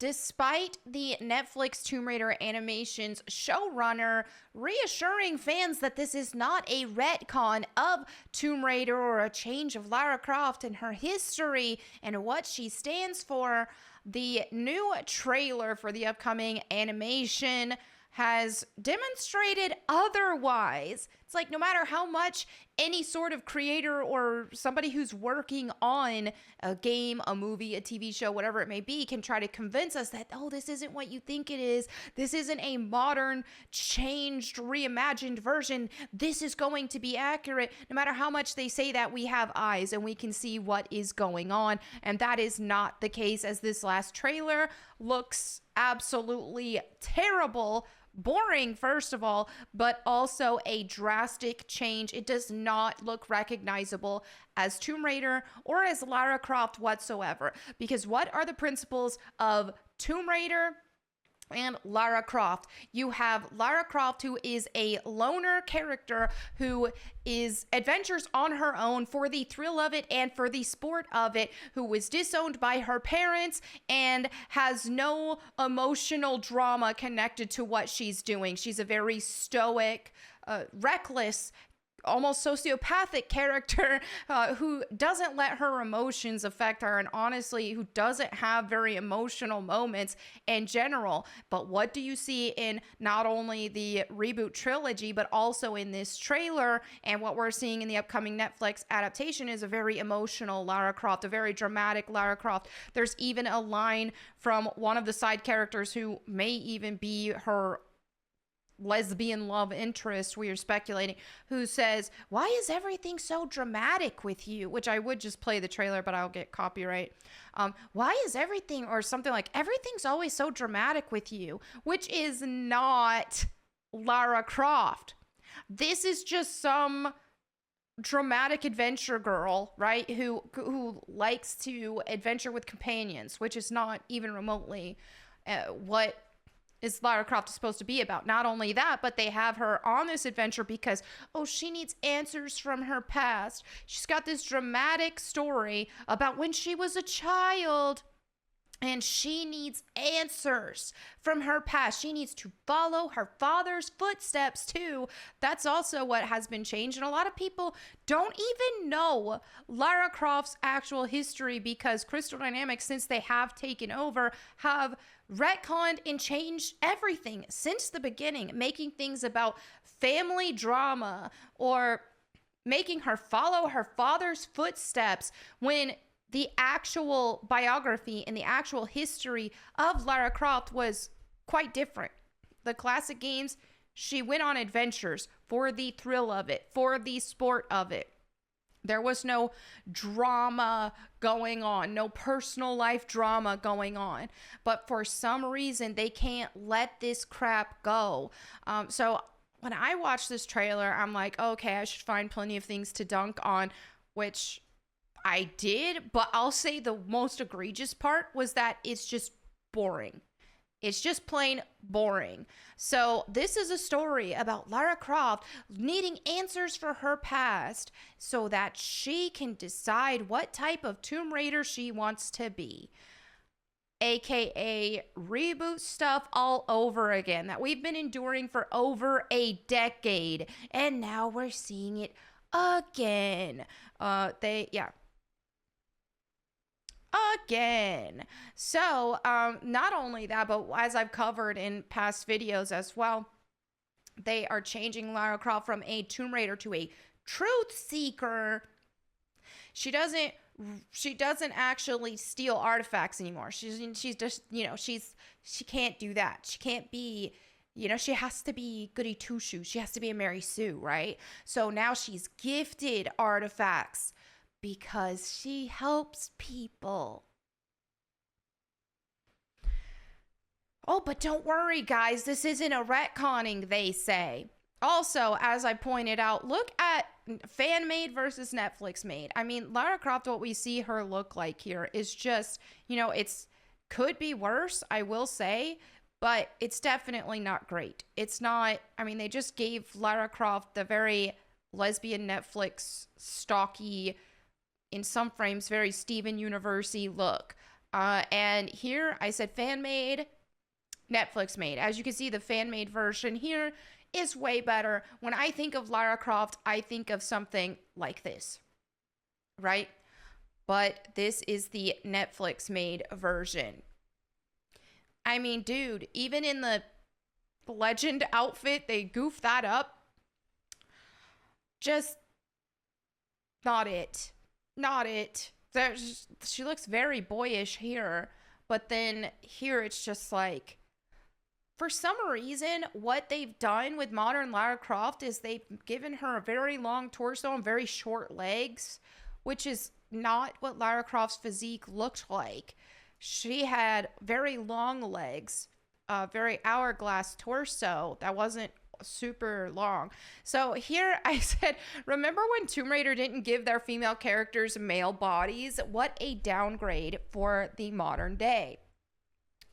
despite the Netflix Tomb Raider animations showrunner reassuring fans that this is not a retcon of Tomb Raider or a change of Lara Croft and her history and what she stands for, the new trailer for the upcoming animation has demonstrated otherwise. It's like no matter how much any sort of creator or somebody who's working on a game, a movie, a TV show, whatever it may be, can try to convince us that, oh, this isn't what you think it is. This isn't a modern, changed, reimagined version. This is going to be accurate. No matter how much they say that, we have eyes and we can see what is going on. And that is not the case, as this last trailer looks absolutely terrible. Boring, first of all, but also a drastic change. It does not look recognizable as Tomb Raider or as Lara Croft whatsoever. Because what are the principles of Tomb Raider and Lara Croft? You have Lara Croft, who is a loner character who is adventures on her own for the thrill of it and for the sport of it, who was disowned by her parents and has no emotional drama connected to what she's doing. She's a very stoic, reckless, almost sociopathic character who doesn't let her emotions affect her, and honestly who doesn't have very emotional moments in general. But what do you see in not only the reboot trilogy but also in this trailer, and what we're seeing in the upcoming Netflix adaptation, is a very emotional Lara Croft, a very dramatic Lara Croft. There's even a line from one of the side characters who may even be her lesbian love interest, we are speculating, who says, "Why is everything so dramatic with you?" Which I would just play the trailer, but I'll get copyright. Why is everything, or something like, "Everything's always so dramatic with you," which is not Lara Croft. This is just some dramatic adventure girl, right, who likes to adventure with companions, which is not even remotely what is Lara Croft supposed to be about. Not only that, but they have her on this adventure because, oh, she needs answers from her past. She's got this dramatic story about when she was a child, and she needs answers from her past. She needs to follow her father's footsteps too. That's also what has been changed. And a lot of people don't even know Lara Croft's actual history because Crystal Dynamics, since they have taken over, have retconned and changed everything since the beginning, making things about family drama or making her follow her father's footsteps, when the actual biography and the actual history of Lara Croft was quite different. The classic games, she went on adventures for the thrill of it, for the sport of it. There was no drama going on, no personal life drama going on. But for some reason, they can't let this crap go. So when I watched this trailer, I'm like, okay, I should find plenty of things to dunk on, which I did. But I'll say the most egregious part was that it's just boring. It's just plain boring. So this is a story about Lara Croft needing answers for her past so that she can decide what type of Tomb Raider she wants to be. AKA reboot stuff all over again that we've been enduring for over a decade. And now we're seeing it again. Again. So, not only that, but as I've covered in past videos as well, they are changing Lara Croft from a Tomb Raider to a truth seeker. She doesn't actually steal artifacts anymore. She's just, she can't do that. She can't be, she has to be goody two shoes. She has to be a Mary Sue, right? So now she's gifted artifacts because she helps people. Oh, but don't worry, guys. This isn't a retconning, they say. Also, as I pointed out, look at fan-made versus Netflix-made. I mean, Lara Croft, what we see her look like here is just, it's could be worse, I will say, but it's definitely not great. It's not, they just gave Lara Croft the very lesbian Netflix stocky, in some frames, very Steven Universe-y look. And here I said fan made, Netflix made. As you can see, the fan made version here is way better. When I think of Lara Croft, I think of something like this, right? But this is the Netflix made version. I mean, dude, even in the legend outfit, they goofed that up. Just not it. Not it. She looks very boyish here, but then here it's just like, for some reason, what they've done with modern Lara Croft is they've given her a very long torso and very short legs, which is not what Lara Croft's physique looked like. She had very long legs, a very hourglass torso that wasn't super long. So here I said, remember when Tomb Raider didn't give their female characters male bodies? What a downgrade for the modern day.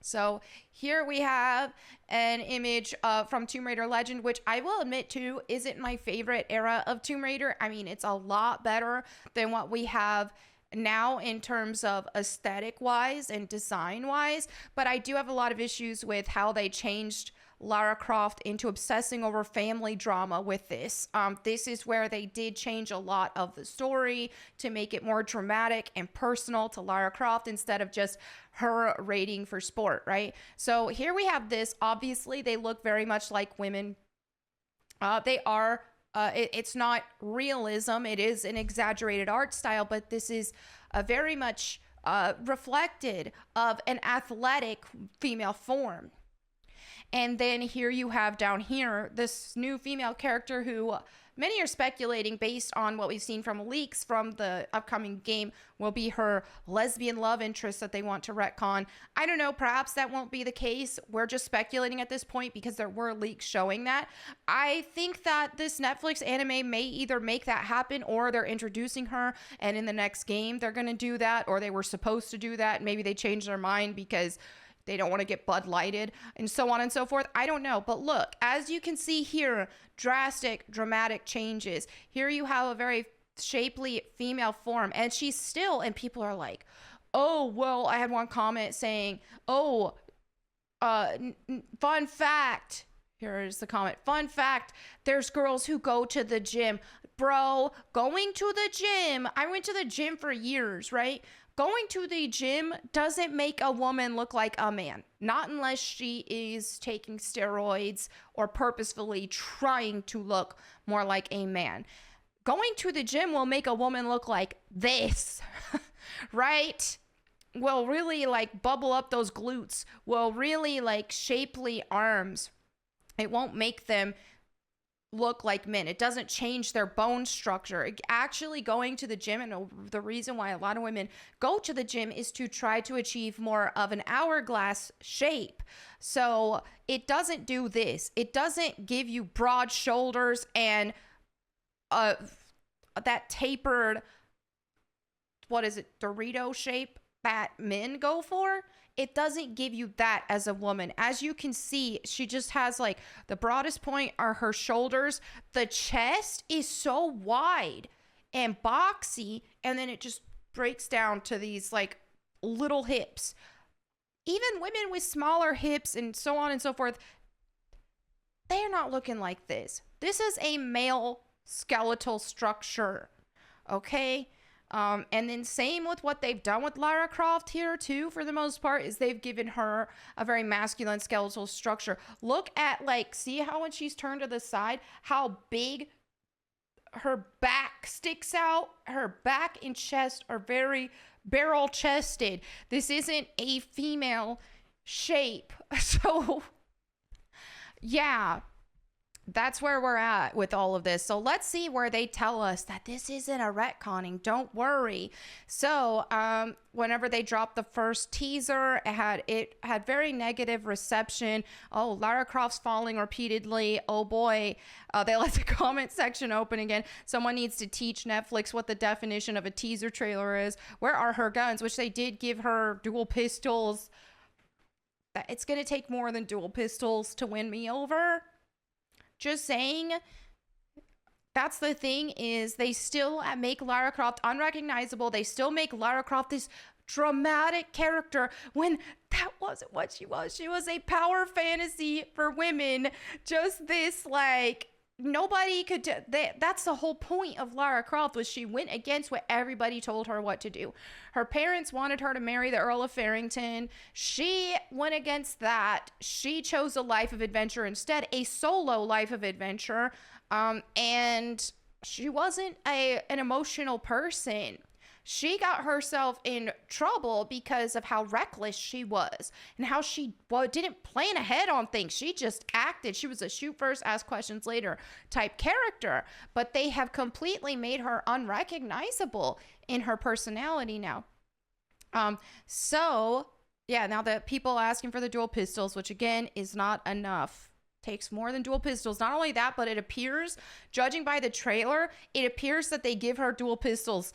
So here we have an image from Tomb Raider Legend, which I will admit to isn't my favorite era of Tomb Raider. I mean, it's a lot better than what we have now in terms of aesthetic wise and design wise, but I do have a lot of issues with how they changed Lara Croft into obsessing over family drama with this. This is where they did change a lot of the story to make it more dramatic and personal to Lara Croft instead of just her rating for sport, right? So here we have this. Obviously, they look very much like women. They are. It's not realism. It is an exaggerated art style, but this is very much reflected of an athletic female form. And then here you have down here this new female character who many are speculating, based on what we've seen from leaks from the upcoming game, will be her lesbian love interest that they want to retcon. I don't know, perhaps that won't be the case. We're just speculating at this point because there were leaks showing that. I think that this Netflix anime may either make that happen or they're introducing her and in the next game they're going to do that, or they were supposed to do that. Maybe they changed their mind because they don't want to get Bud Lighted and so on and so forth. I don't know. But look, as you can see here, drastic, dramatic changes. Here you have a very shapely female form, and she's still, and people are like, oh, well, I had one comment saying, oh, fun fact. Here's the comment. Fun fact, there's girls who go to the gym. Bro, going to the gym. I went to the gym for years, right? Going to the gym doesn't make a woman look like a man. Not unless she is taking steroids or purposefully trying to look more like a man. Going to the gym will make a woman look like this, right? Will really like bubble up those glutes. Will really like shapely arms. It won't make them look like men. It doesn't change their bone structure. Actually going to the gym, and the reason why a lot of women go to the gym is to try to achieve more of an hourglass shape. So it doesn't do this. It doesn't give you broad shoulders and that tapered, what is it, Dorito shape that men go for. It doesn't give you that as a woman. As you can see, she just has like the broadest point are her shoulders. The chest is so wide and boxy, and then it just breaks down to these like little hips. Even women with smaller hips and so on and so forth, they're not looking like this. This is a male skeletal structure, okay? And then same with what they've done with Lara Croft here too, for the most part, is they've given her a very masculine skeletal structure. Look at like, see how when she's turned to the side, how big her back sticks out? Her back and chest are very barrel chested. This isn't a female shape. So yeah, that's where we're at with all of this. So let's see where they tell us that this isn't a retconning. Don't worry. So whenever they dropped the first teaser, it had very negative reception. Oh, Lara Croft's falling repeatedly. Oh boy. They left the comment section open again. Someone needs to teach Netflix what the definition of a teaser trailer is. Where are her guns? Which they did give her dual pistols. It's going to take more than dual pistols to win me over. Just saying. That's the thing, is they still make Lara Croft unrecognizable. They still make Lara Croft this dramatic character when that wasn't what she was. She was a power fantasy for women. Just this, like, nobody could do that's the whole point of Lara Croft, was she went against what everybody told her what to do. Her parents wanted her to marry the Earl of Farrington. She went against that. She chose a life of adventure instead, a solo life of adventure. And she wasn't an emotional person. She got herself in trouble because of how reckless she was and how she didn't plan ahead on things. She just acted. She was a shoot first, ask questions later type character, but they have completely made her unrecognizable in her personality now. So yeah, now the people asking for the dual pistols, which again is not enough. Takes more than dual pistols. Not only that, but it appears, judging by the trailer, it appears that they give her dual pistols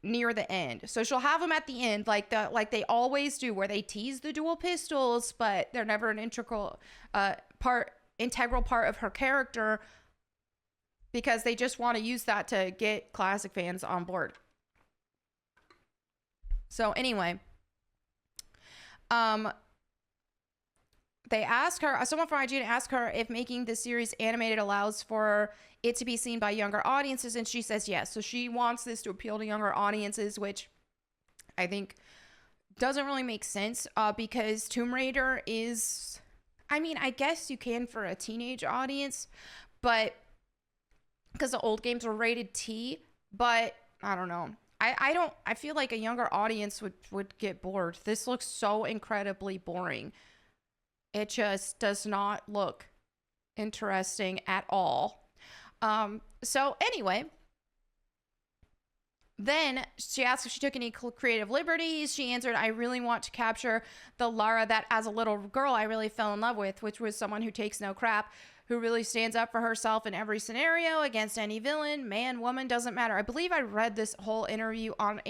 near the end. So she'll have them at the end, like they always do, where they tease the dual pistols, but they're never an integral part of her character, because they just want to use that to get classic fans on board. So anyway, they ask her, someone from IGN asked her if making the series animated allows for it to be seen by younger audiences, and she says yes. So she wants this to appeal to younger audiences, which I think doesn't really make sense, because Tomb Raider is, I mean, I guess you can for a teenage audience, but because the old games were rated T, but I don't know. I feel like a younger audience would get bored. This looks so incredibly boring. It just does not look interesting at all. So anyway, then she asked if she took any creative liberties. She answered, I really want to capture the Lara that as a little girl I really fell in love with, which was someone who takes no crap, who really stands up for herself in every scenario against any villain, man, woman, doesn't matter. I believe I read this whole interview on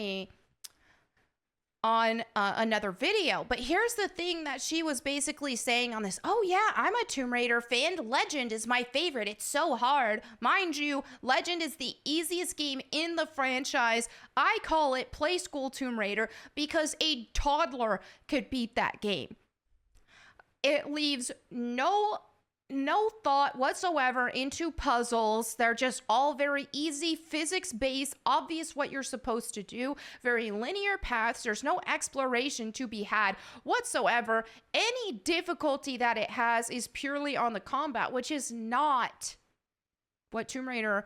another video, but here's the thing that she was basically saying on this. Oh yeah, I'm a Tomb Raider fan. Legend is my favorite. It's so hard. Mind you, Legend is the easiest game in the franchise. I call it Play School Tomb Raider because a toddler could beat that game. It leaves no thought whatsoever into puzzles. They're just all very easy, physics-based, obvious what you're supposed to do, very linear paths. There's no exploration to be had whatsoever. Any difficulty that it has is purely on the combat, which is not what Tomb Raider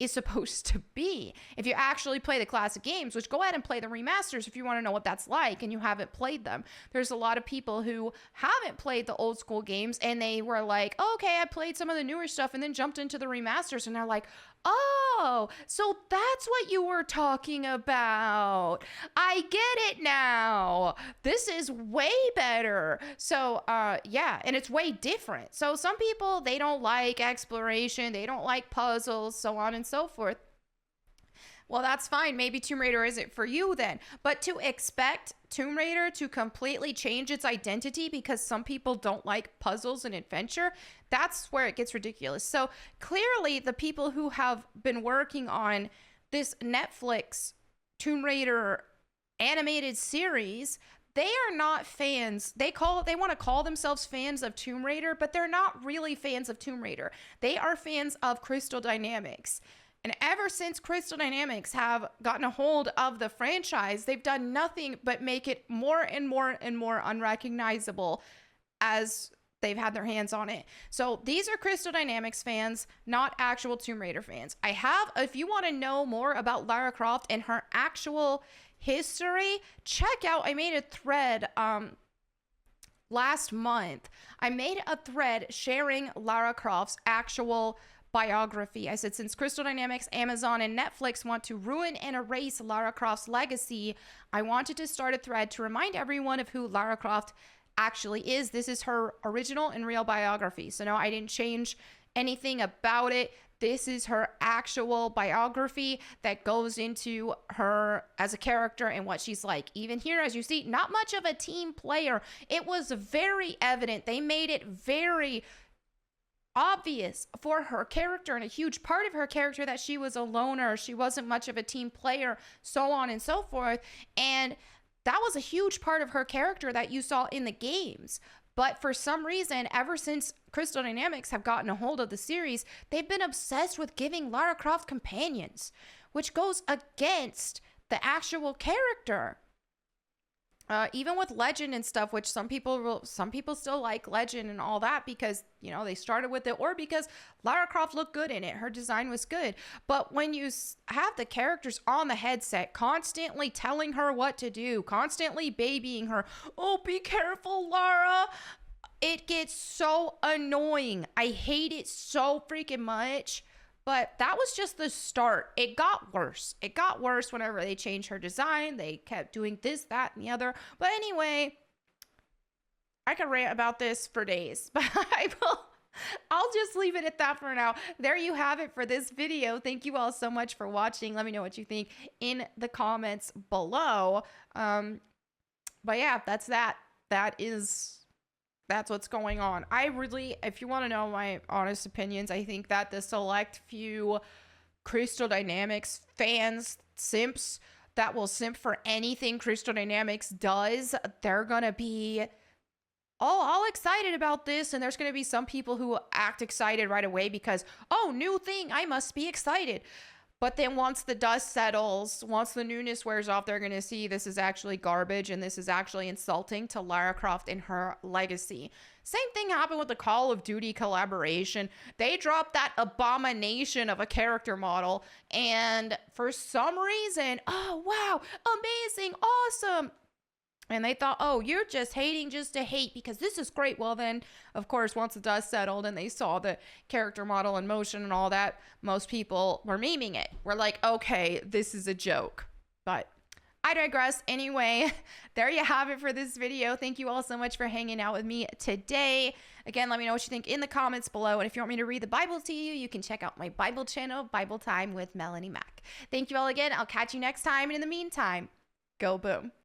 is supposed to be. If you actually play the classic games, which go ahead and play the remasters if you want to know what that's like and you haven't played them. There's a lot of people who haven't played the old school games and they were like, oh, okay, I played some of the newer stuff and then jumped into the remasters, and they're like, oh, so that's what you were talking about. I get it now. This is way better. So, yeah, and it's way different. So some people, they don't like exploration, they don't like puzzles, so on and so forth. Well, that's fine. Maybe Tomb Raider isn't for you then. But to expect Tomb Raider to completely change its identity because some people don't like puzzles and adventure, that's where it gets ridiculous. So clearly the people who have been working on this Netflix Tomb Raider animated series, they are not fans. They want to call themselves fans of Tomb Raider, but they're not really fans of Tomb Raider. They are fans of Crystal Dynamics. And ever since Crystal Dynamics have gotten a hold of the franchise, they've done nothing but make it more and more and more unrecognizable as they've had their hands on it. So these are Crystal Dynamics fans, not actual Tomb Raider fans. If you want to know more about Lara Croft and her actual history, check out, I made a thread last month. I made a thread sharing Lara Croft's actual biography. I said, since Crystal Dynamics, Amazon, and Netflix want to ruin and erase Lara Croft's legacy, I wanted to start a thread to remind everyone of who Lara Croft actually is. This is her original and real biography. So no, I didn't change anything about it. This is her actual biography that goes into her as a character and what she's like. Even here, as you see, not much of a team player. It was very evident. They made it very obvious for her character and a huge part of her character that she was a loner. She wasn't much of a team player, so on and so forth. And that was a huge part of her character that you saw in the games. But for some reason, ever since Crystal Dynamics have gotten a hold of the series, they've been obsessed with giving Lara Croft companions, which goes against the actual character. Even with Legend and stuff, which some people still like Legend and all that because, you know, they started with it, or because Lara Croft looked good in it. Her design was good. But when you have the characters on the headset constantly telling her what to do, constantly babying her, oh, be careful, Lara, it gets so annoying. I hate it so freaking much. But that was just the start. It got worse. It got worse whenever they changed her design. They kept doing this, that, and the other. But anyway, I could rant about this for days. But I'll just leave it at that for now. There you have it for this video. Thank you all so much for watching. Let me know what you think in the comments below. But yeah, that's that. That's what's going on. I really, if you want to know my honest opinions, I think that the select few Crystal Dynamics fans, simps, that will simp for anything Crystal Dynamics does, they're going to be all excited about this. And there's going to be some people who act excited right away because, oh, new thing, I must be excited. But then once the dust settles, once the newness wears off, they're going to see this is actually garbage and this is actually insulting to Lara Croft and her legacy. Same thing happened with the Call of Duty collaboration. They dropped that abomination of a character model, and for some reason, oh, wow, amazing, awesome. And they thought, oh, you're just hating just to hate because this is great. Well, then, of course, once the dust settled and they saw the character model in motion and all that, most people were memeing it. We're like, okay, this is a joke. But I digress. Anyway, there you have it for this video. Thank you all so much for hanging out with me today. Again, let me know what you think in the comments below. And if you want me to read the Bible to you, you can check out my Bible channel, Bible Time with Melanie Mack. Thank you all again. I'll catch you next time. And in the meantime, go boom.